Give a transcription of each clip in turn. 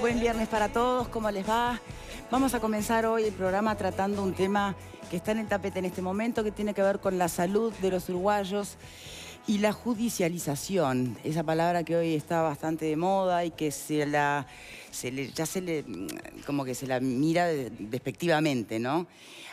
Buen viernes para todos, ¿cómo les va? Vamos a comenzar hoy el programa tratando un tema que está en el tapete en este momento, que tiene que ver con la salud de los uruguayos y la judicialización, esa palabra que hoy está bastante de moda y que como que se la mira despectivamente, ¿no?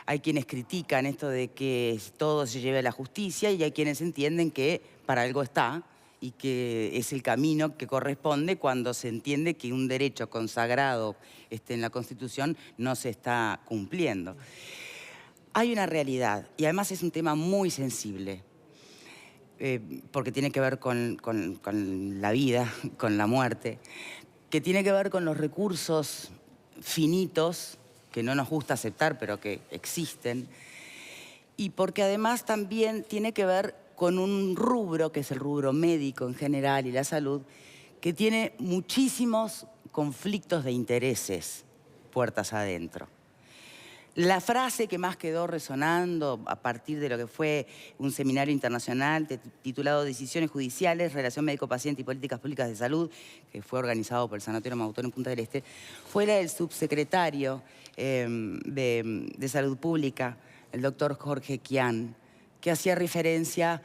Hay quienes critican esto de que todo se lleve a la justicia y hay quienes entienden que para algo está y que es el camino que corresponde cuando se entiende que un derecho consagrado en la Constitución no se está cumpliendo. Hay una realidad y además es un tema muy sensible. Porque tiene que ver con la vida, con la muerte, que tiene que ver con los recursos finitos, que no nos gusta aceptar, pero que existen, y porque además también tiene que ver con un rubro, que es el rubro médico en general y la salud, que tiene muchísimos conflictos de intereses puertas adentro. La frase que más quedó resonando a partir de lo que fue un seminario internacional titulado Decisiones Judiciales, Relación Médico-Paciente y Políticas Públicas de Salud, que fue organizado por el Sanatorio Mautón en Punta del Este, fue la del subsecretario de Salud Pública, el doctor Jorge Kian, que hacía referencia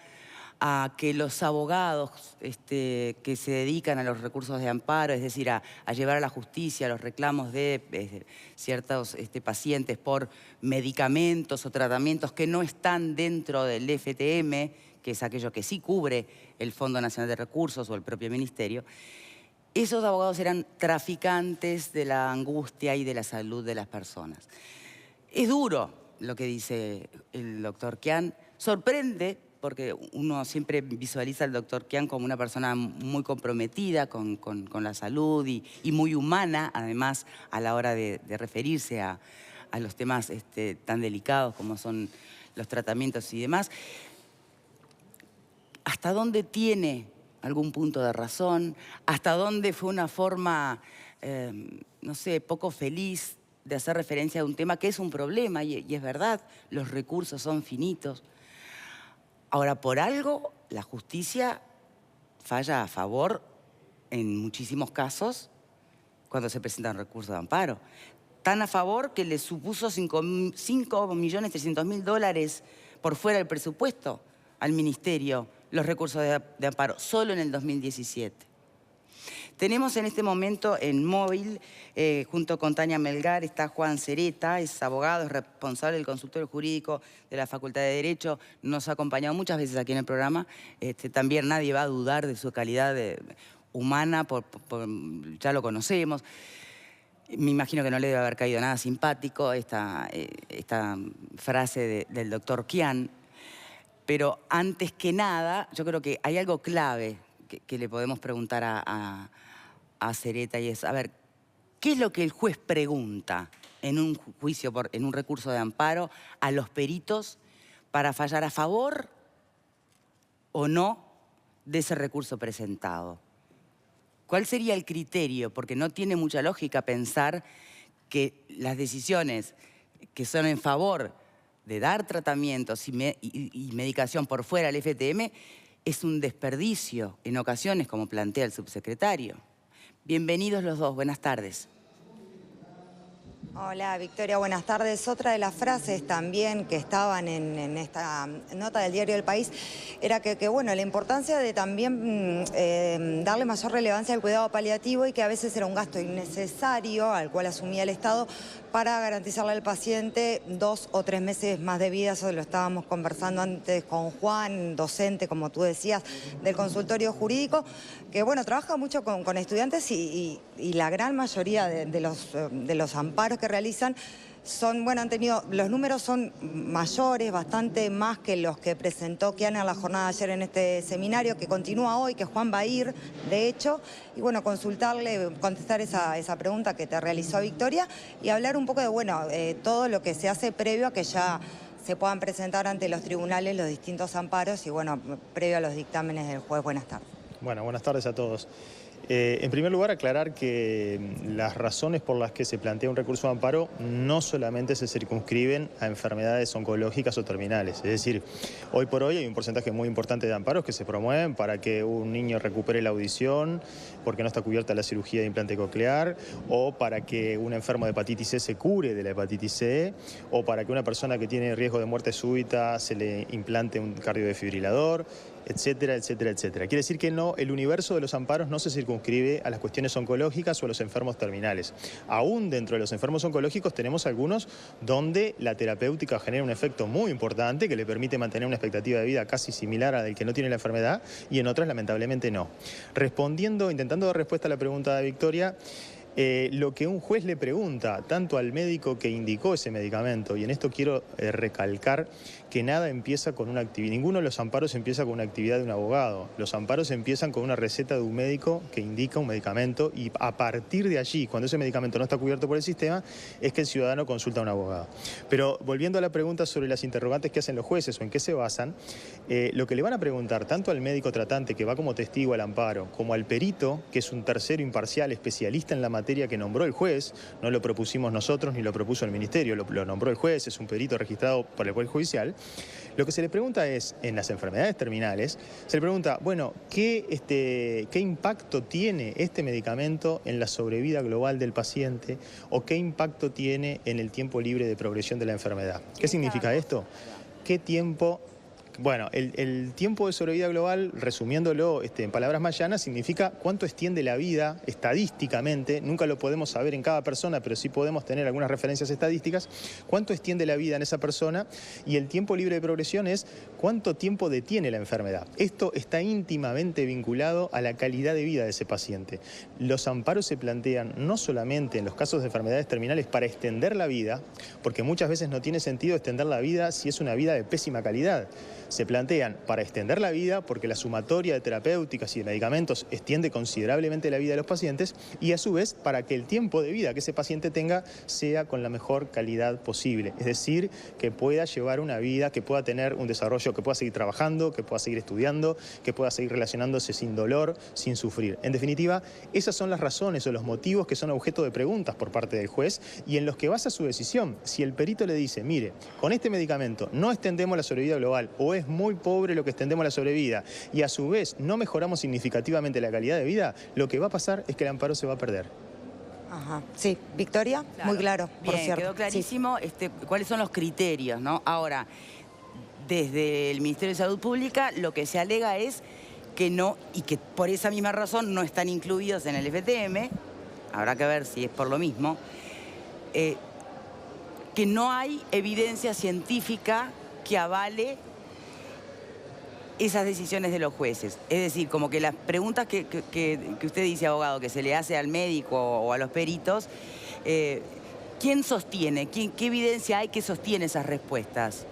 a que los abogados que se dedican a los recursos de amparo, es decir, a llevar a la justicia los reclamos de ciertos pacientes por medicamentos o tratamientos que no están dentro del FTM, que es aquello que sí cubre el Fondo Nacional de Recursos o el propio Ministerio, esos abogados eran traficantes de la angustia y de la salud de las personas. Es duro lo que dice el doctor Kian, sorprende, porque uno siempre visualiza al doctor Kian como una persona muy comprometida con la salud y muy humana, además, a la hora de referirse a los temas tan delicados como son los tratamientos y demás. ¿Hasta dónde tiene algún punto de razón? ¿Hasta dónde fue una forma, no sé, poco feliz de hacer referencia a un tema que es un problema? Y es verdad, los recursos son finitos. Ahora, por algo, la justicia falla a favor en muchísimos casos cuando se presentan recursos de amparo. Tan a favor que le supuso $5.300.000 por fuera del presupuesto al Ministerio los recursos de amparo, solo en el 2017. Tenemos en este momento en móvil, junto con Tania Melgar, está Juan Cereta, es abogado, es responsable del consultorio jurídico de la Facultad de Derecho, nos ha acompañado muchas veces aquí en el programa. También nadie va a dudar de su calidad humana, ya lo conocemos. Me imagino que no le debe haber caído nada simpático esta frase del doctor Kian. Pero antes que nada, yo creo que hay algo clave que le podemos preguntar a Cereta, y es, a ver, ¿qué es lo que el juez pregunta en un juicio, en un recurso de amparo, a los peritos para fallar a favor o no de ese recurso presentado? ¿Cuál sería el criterio? Porque no tiene mucha lógica pensar que las decisiones que son en favor de dar tratamientos y medicación por fuera del FTM es un desperdicio en ocasiones, como plantea el subsecretario. Bienvenidos los dos, buenas tardes. Hola Victoria, buenas tardes. Otra de las frases también que estaban en esta nota del diario El País era que bueno, la importancia de también darle mayor relevancia al cuidado paliativo y que a veces era un gasto innecesario al cual asumía el Estado para garantizarle al paciente 2 o 3 meses más de vida. Eso lo estábamos conversando antes con Juan, docente, como tú decías, del consultorio jurídico, que bueno, trabaja mucho con estudiantes y la gran mayoría de los amparos que realizan son, bueno, los números son mayores, bastante más que los que presentó Kian en la jornada de ayer en este seminario, que continúa hoy, que Juan va a ir, de hecho, y bueno, contestar esa pregunta que te realizó Victoria y hablar un poco de, bueno, todo lo que se hace previo a que ya se puedan presentar ante los tribunales los distintos amparos y, bueno, previo a los dictámenes del juez. Buenas tardes. Bueno, buenas tardes a todos. En primer lugar, aclarar que las razones por las que se plantea un recurso de amparo no solamente se circunscriben a enfermedades oncológicas o terminales. Es decir, hoy por hoy hay un porcentaje muy importante de amparos que se promueven para que un niño recupere la audición porque no está cubierta la cirugía de implante coclear, o para que un enfermo de hepatitis C se cure de la hepatitis C, o para que una persona que tiene riesgo de muerte súbita se le implante un cardiodefibrilador, etcétera, etcétera, etcétera. Quiere decir que no, el universo de los amparos no se circunscribe a las cuestiones oncológicas o a los enfermos terminales. Aún dentro de los enfermos oncológicos tenemos algunos donde la terapéutica genera un efecto muy importante que le permite mantener una expectativa de vida casi similar a la del que no tiene la enfermedad, y en otras lamentablemente no. Intentando dar respuesta a la pregunta de Victoria, lo que un juez le pregunta tanto al médico que indicó ese medicamento, y en esto quiero recalcar que nada empieza con una actividad, ninguno de los amparos empieza con una actividad de un abogado. Los amparos empiezan con una receta de un médico que indica un medicamento, y a partir de allí, cuando ese medicamento no está cubierto por el sistema, es que el ciudadano consulta a un abogado. Pero volviendo a la pregunta sobre las interrogantes que hacen los jueces o en qué se basan, lo que le van a preguntar tanto al médico tratante que va como testigo al amparo, como al perito, que es un tercero imparcial especialista en la materia que nombró el juez, no lo propusimos nosotros ni lo propuso el ministerio, lo nombró el juez, es un perito registrado por el Poder Judicial. Lo que se le pregunta es, en las enfermedades terminales, se le pregunta, bueno, ¿qué impacto tiene este medicamento en la sobrevida global del paciente, o qué impacto tiene en el tiempo libre de progresión de la enfermedad? ¿Qué significa esto? ¿Qué tiempo? Bueno, el tiempo de sobrevida global, resumiéndolo en palabras más llanas, significa cuánto extiende la vida estadísticamente. Nunca lo podemos saber en cada persona, pero sí podemos tener algunas referencias estadísticas. Cuánto extiende la vida en esa persona, y el tiempo libre de progresión es cuánto tiempo detiene la enfermedad. Esto está íntimamente vinculado a la calidad de vida de ese paciente. Los amparos se plantean no solamente en los casos de enfermedades terminales para extender la vida, porque muchas veces no tiene sentido extender la vida si es una vida de pésima calidad. Se plantean para extender la vida porque la sumatoria de terapéuticas y de medicamentos extiende considerablemente la vida de los pacientes, y a su vez para que el tiempo de vida que ese paciente tenga sea con la mejor calidad posible. Es decir, que pueda llevar una vida, que pueda tener un desarrollo, que pueda seguir trabajando, que pueda seguir estudiando, que pueda seguir relacionándose sin dolor, sin sufrir. En definitiva, esas son las razones o los motivos que son objeto de preguntas por parte del juez, y en los que basa su decisión. Si el perito le dice, mire, con este medicamento no extendemos la sobrevida global, o es muy pobre lo que extendemos la sobrevida, y a su vez no mejoramos significativamente la calidad de vida, lo que va a pasar es que el amparo se va a perder. Ajá. Sí, Victoria, Claro. muy claro, por Bien, cierto. quedó clarísimo cuáles son los criterios, ¿no? Ahora, desde el Ministerio de Salud Pública lo que se alega es que no, y que por esa misma razón no están incluidos en el FTM, habrá que ver si es por lo mismo, que no hay evidencia científica que avale esas decisiones de los jueces. Es decir, como que las preguntas que usted dice, abogado, que se le hace al médico o a los peritos, ¿quién sostiene? ¿Qué evidencia hay que sostiene esas respuestas?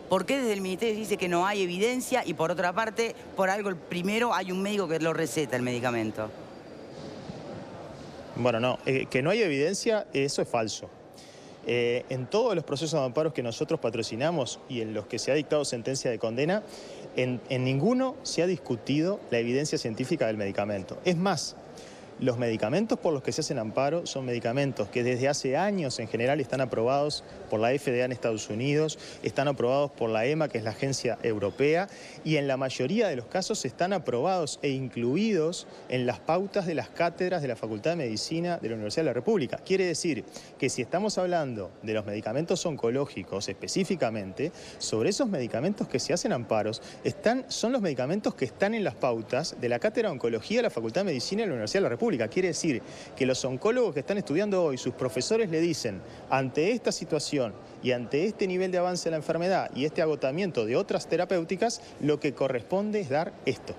¿Por qué desde el ministerio se dice que no hay evidencia, y por otra parte, por algo primero hay un médico que lo receta el medicamento? Bueno, no, que no hay evidencia, eso es falso. En todos los procesos de amparos que nosotros patrocinamos y en los que se ha dictado sentencia de condena, en ninguno se ha discutido la evidencia científica del medicamento. Es más, los medicamentos por los que se hacen amparo son medicamentos que desde hace años en general están aprobados por la FDA en Estados Unidos, están aprobados por la EMA, que es la agencia europea, y en la mayoría de los casos están aprobados e incluidos en las pautas de las cátedras de la Facultad de Medicina de la Universidad de la República. Quiere decir que si estamos hablando de los medicamentos oncológicos específicamente, sobre esos medicamentos que se hacen amparos, son los medicamentos que están en las pautas de la cátedra de oncología de la Facultad de Medicina de la Universidad de la República. Quiere decir que los oncólogos que están estudiando hoy, sus profesores le dicen, ante esta situación y ante este nivel de avance de la enfermedad y este agotamiento de otras terapéuticas, lo que corresponde es dar esto.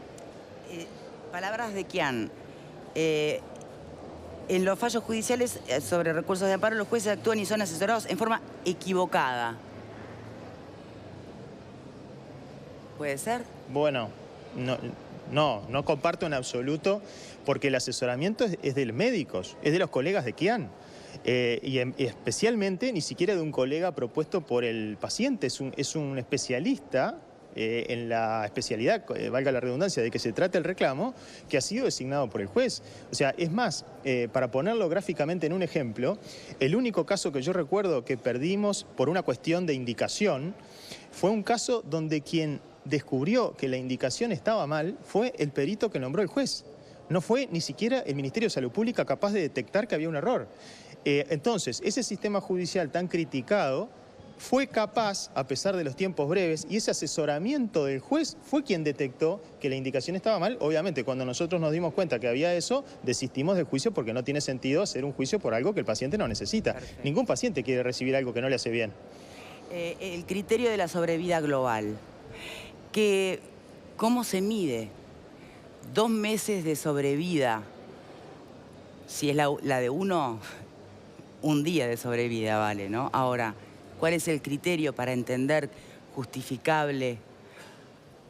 Palabras de Kian. En los fallos judiciales sobre recursos de amparo, los jueces actúan y son asesorados en forma equivocada. ¿Puede ser? Bueno, no comparto en absoluto, porque el asesoramiento es de los médicos, es de los colegas de Kian. Y especialmente ni siquiera de un colega propuesto por el paciente, es un especialista en la especialidad, valga la redundancia, de que se trate el reclamo, que ha sido designado por el juez. O sea, es más, para ponerlo gráficamente en un ejemplo, el único caso que yo recuerdo que perdimos por una cuestión de indicación fue un caso donde quien descubrió que la indicación estaba mal fue el perito que nombró el juez. No fue ni siquiera el Ministerio de Salud Pública capaz de detectar que había un error. Entonces, ese sistema judicial tan criticado fue capaz, a pesar de los tiempos breves, y ese asesoramiento del juez fue quien detectó que la indicación estaba mal. Obviamente, cuando nosotros nos dimos cuenta que había eso, desistimos del juicio porque no tiene sentido hacer un juicio por algo que el paciente no necesita. Perfecto. Ningún paciente quiere recibir algo que no le hace bien. El criterio de la sobrevida global, ¿cómo se mide? 2 meses de sobrevida, si es la de uno, un día de sobrevida vale, ¿no? Ahora, ¿cuál es el criterio para entender justificable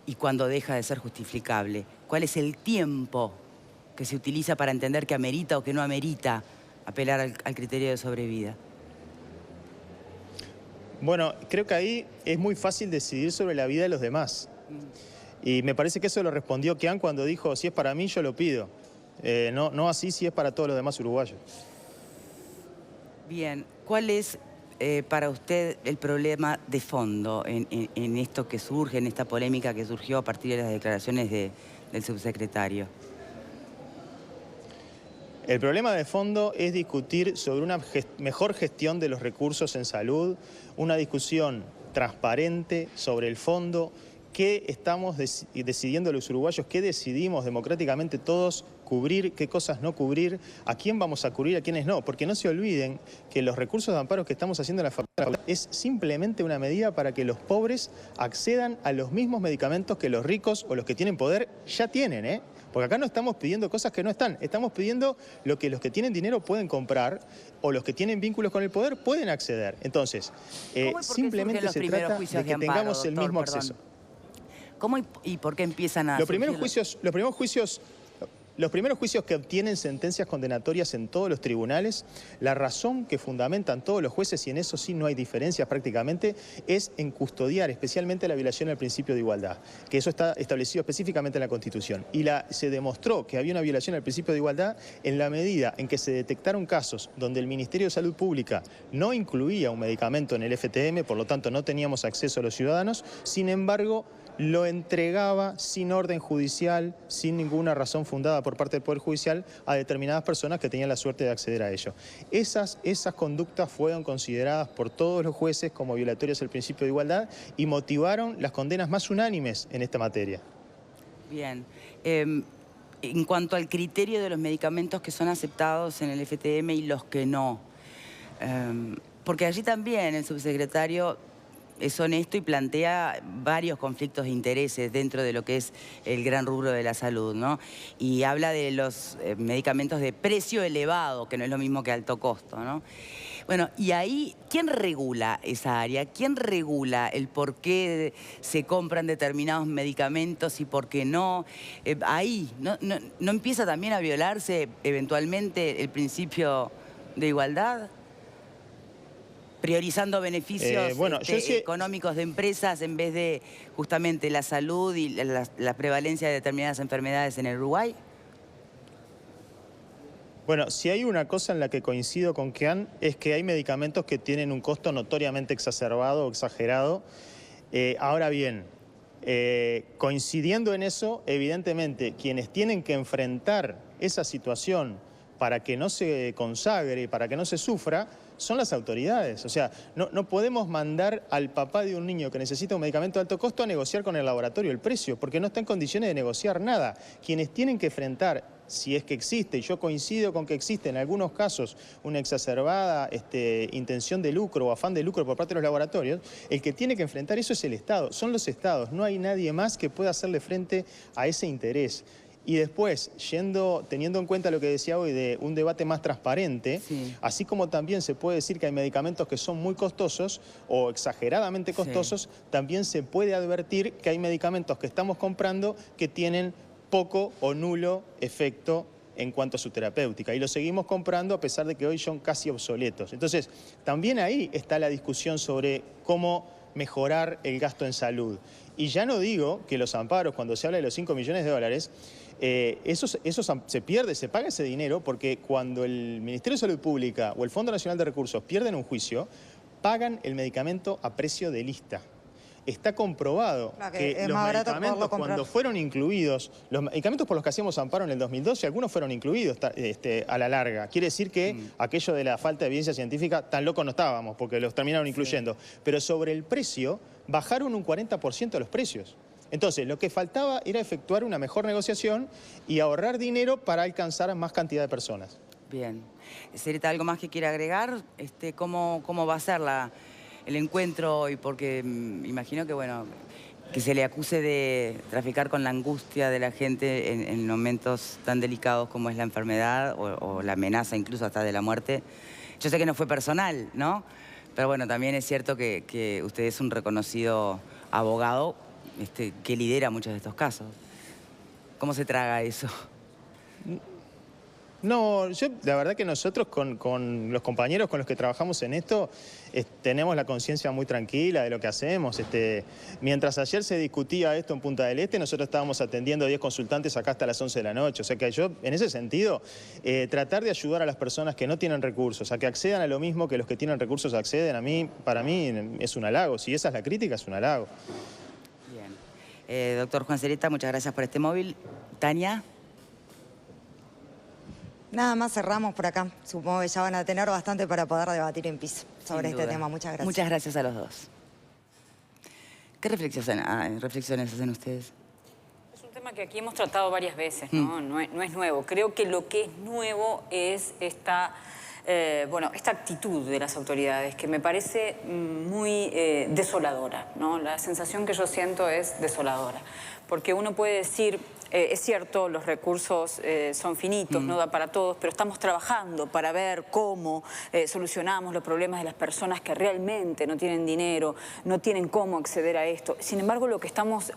y cuando deja de ser justificable? ¿Cuál es el tiempo que se utiliza para entender que amerita o que no amerita apelar al criterio de sobrevida? Bueno, creo que ahí es muy fácil decidir sobre la vida de los demás. Y me parece que eso lo respondió Kian cuando dijo, si es para mí, yo lo pido. No así si es para todos los demás uruguayos. Bien, ¿cuál es para usted el problema de fondo en esto que surge, en esta polémica que surgió a partir de las declaraciones del subsecretario? El problema de fondo es discutir sobre una mejor gestión de los recursos en salud, una discusión transparente sobre el fondo, qué estamos decidiendo los uruguayos, qué decidimos democráticamente todos cubrir, qué cosas no cubrir, a quién vamos a cubrir, a quiénes no. Porque no se olviden que los recursos de amparo que estamos haciendo en la facultad es simplemente una medida para que los pobres accedan a los mismos medicamentos que los ricos o los que tienen poder ya tienen, ¿eh? Porque acá no estamos pidiendo cosas que no están, estamos pidiendo lo que los que tienen dinero pueden comprar o los que tienen vínculos con el poder pueden acceder. Entonces, simplemente se trata de que tengamos el mismo acceso. ¿Cómo y por qué empiezan a Los primeros juicios que obtienen sentencias condenatorias en todos los tribunales, la razón que fundamentan todos los jueces, y en eso sí no hay diferencias prácticamente, es en custodiar especialmente la violación al principio de igualdad, que eso está establecido específicamente en la Constitución. Y se demostró que había una violación al principio de igualdad en la medida en que se detectaron casos donde el Ministerio de Salud Pública no incluía un medicamento en el FTM, por lo tanto no teníamos acceso a los ciudadanos, sin embargo, lo entregaba sin orden judicial, sin ninguna razón fundada por parte del Poder Judicial a determinadas personas que tenían la suerte de acceder a ello. Esas conductas fueron consideradas por todos los jueces como violatorias del principio de igualdad y motivaron las condenas más unánimes en esta materia. Bien. En cuanto al criterio de los medicamentos que son aceptados en el FTM y los que no, porque allí también el subsecretario es honesto y plantea varios conflictos de intereses dentro de lo que es el gran rubro de la salud, ¿no? Y habla de los medicamentos de precio elevado, que no es lo mismo que alto costo, ¿no? Bueno, y ahí, ¿quién regula esa área? ¿Quién regula el por qué se compran determinados medicamentos y por qué no? Ahí, ¿no empieza también a violarse eventualmente el principio de igualdad? Priorizando beneficios económicos de empresas en vez de justamente la salud y la prevalencia de determinadas enfermedades en el Uruguay. Bueno, si hay una cosa en la que coincido con Kian es que hay medicamentos que tienen un costo notoriamente exacerbado o exagerado. Ahora bien, coincidiendo en eso, evidentemente quienes tienen que enfrentar esa situación para que no se consagre, para que no se sufra, son las autoridades. O sea, no podemos mandar al papá de un niño que necesita un medicamento de alto costo a negociar con el laboratorio el precio, porque no está en condiciones de negociar nada. Quienes tienen que enfrentar, si es que existe, y yo coincido con que existe en algunos casos una exacerbada intención de lucro o afán de lucro por parte de los laboratorios, el que tiene que enfrentar eso es el Estado, son los Estados. No hay nadie más que pueda hacerle frente a ese interés. Y después, teniendo en cuenta lo que decía hoy de un debate más transparente, sí, así como también se puede decir que hay medicamentos que son muy costosos o exageradamente costosos, sí, también se puede advertir que hay medicamentos que estamos comprando que tienen poco o nulo efecto en cuanto a su terapéutica. Y los seguimos comprando a pesar de que hoy son casi obsoletos. Entonces, también ahí está la discusión sobre cómo mejorar el gasto en salud. Y ya no digo que los amparos, cuando se habla de los 5 millones de dólares, eso se pierde, se paga ese dinero, porque cuando el Ministerio de Salud Pública o el Fondo Nacional de Recursos pierden un juicio, pagan el medicamento a precio de lista. Está comprobado que los medicamentos, cuando fueron incluidos, los medicamentos por los que hacíamos amparo en el 2012, algunos fueron incluidos a la larga. Quiere decir que aquello de la falta de evidencia científica, tan locos no estábamos, porque los terminaron incluyendo. Sí. Pero sobre el precio, bajaron un 40% los precios. Entonces, lo que faltaba era efectuar una mejor negociación y ahorrar dinero para alcanzar a más cantidad de personas. Bien. Cereta, ¿algo más que quiera agregar? ¿Cómo va a ser el encuentro hoy? Porque imagino que, bueno, que se le acuse de traficar con la angustia de la gente en momentos tan delicados como es la enfermedad o la amenaza incluso hasta de la muerte. Yo sé que no fue personal, ¿no? Pero bueno, también es cierto que usted es un reconocido abogado que lidera muchos de estos casos. ¿Cómo se traga eso? No, la verdad que nosotros con los compañeros con los que trabajamos en esto tenemos la conciencia muy tranquila de lo que hacemos. Mientras ayer se discutía esto en Punta del Este, nosotros estábamos atendiendo a 10 consultantes acá hasta las 11 de la noche. O sea que yo, en ese sentido, tratar de ayudar a las personas que no tienen recursos, a que accedan a lo mismo que los que tienen recursos acceden, para mí es un halago. Si esa es la crítica, es un halago. Bien. Doctor Juan Cereta, muchas gracias por este móvil. Tania. Nada más, cerramos por acá. Supongo que ya van a tener bastante para poder debatir en piso sobre este tema. Muchas gracias. Muchas gracias a los dos. ¿Qué reflexiones hacen ustedes? Es un tema que aquí hemos tratado varias veces, ¿no? No es nuevo. Creo que lo que es nuevo es esta actitud de las autoridades, que me parece muy desoladora, ¿no? La sensación que yo siento es desoladora. Porque uno puede decir, es cierto, los recursos son finitos, no da para todos, pero estamos trabajando para ver cómo solucionamos los problemas de las personas que realmente no tienen dinero, no tienen cómo acceder a esto. Sin embargo, a lo que estamos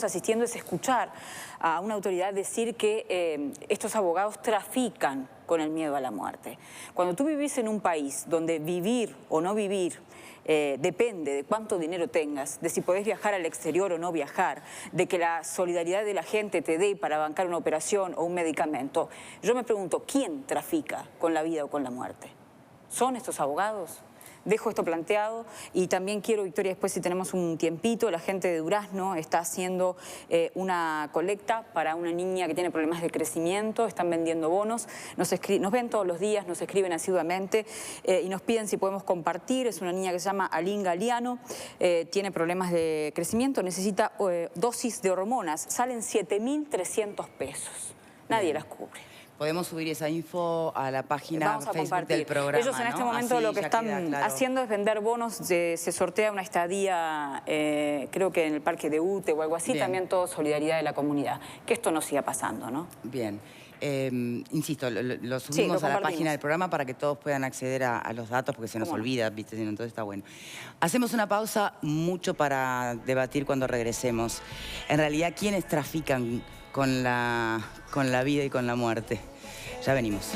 asistiendo es escuchar a una autoridad decir que estos abogados trafican con el miedo a la muerte. Cuando tú vivís en un país donde vivir o no vivir depende de cuánto dinero tengas, de si podés viajar al exterior o no viajar, de que la solidaridad de la gente te dé para bancar una operación o un medicamento. Yo me pregunto, ¿quién trafica con la vida o con la muerte? ¿Son estos abogados? Dejo esto planteado y también quiero, Victoria, después si tenemos un tiempito, la gente de Durazno está haciendo una colecta para una niña que tiene problemas de crecimiento, están vendiendo bonos, nos ven todos los días, nos escriben asiduamente y nos piden si podemos compartir. Es una niña que se llama Aline Galeano, tiene problemas de crecimiento, necesita dosis de hormonas, salen 7.300 pesos, nadie las cubre. Podemos subir esa info a la página Facebook del programa. Ellos en este momento lo que están haciendo es vender bonos. Se sortea una estadía, creo que en el Parque de Ute o algo así. Bien. También todo solidaridad de la comunidad. Que esto no siga pasando, ¿no? Bien. Insisto, lo subimos a la página del programa para que todos puedan acceder a los datos, porque se nos olvida, ¿viste? Entonces está bueno. Hacemos una pausa, mucho para debatir cuando regresemos. En realidad, ¿quiénes trafican con la vida y con la muerte? Ya venimos.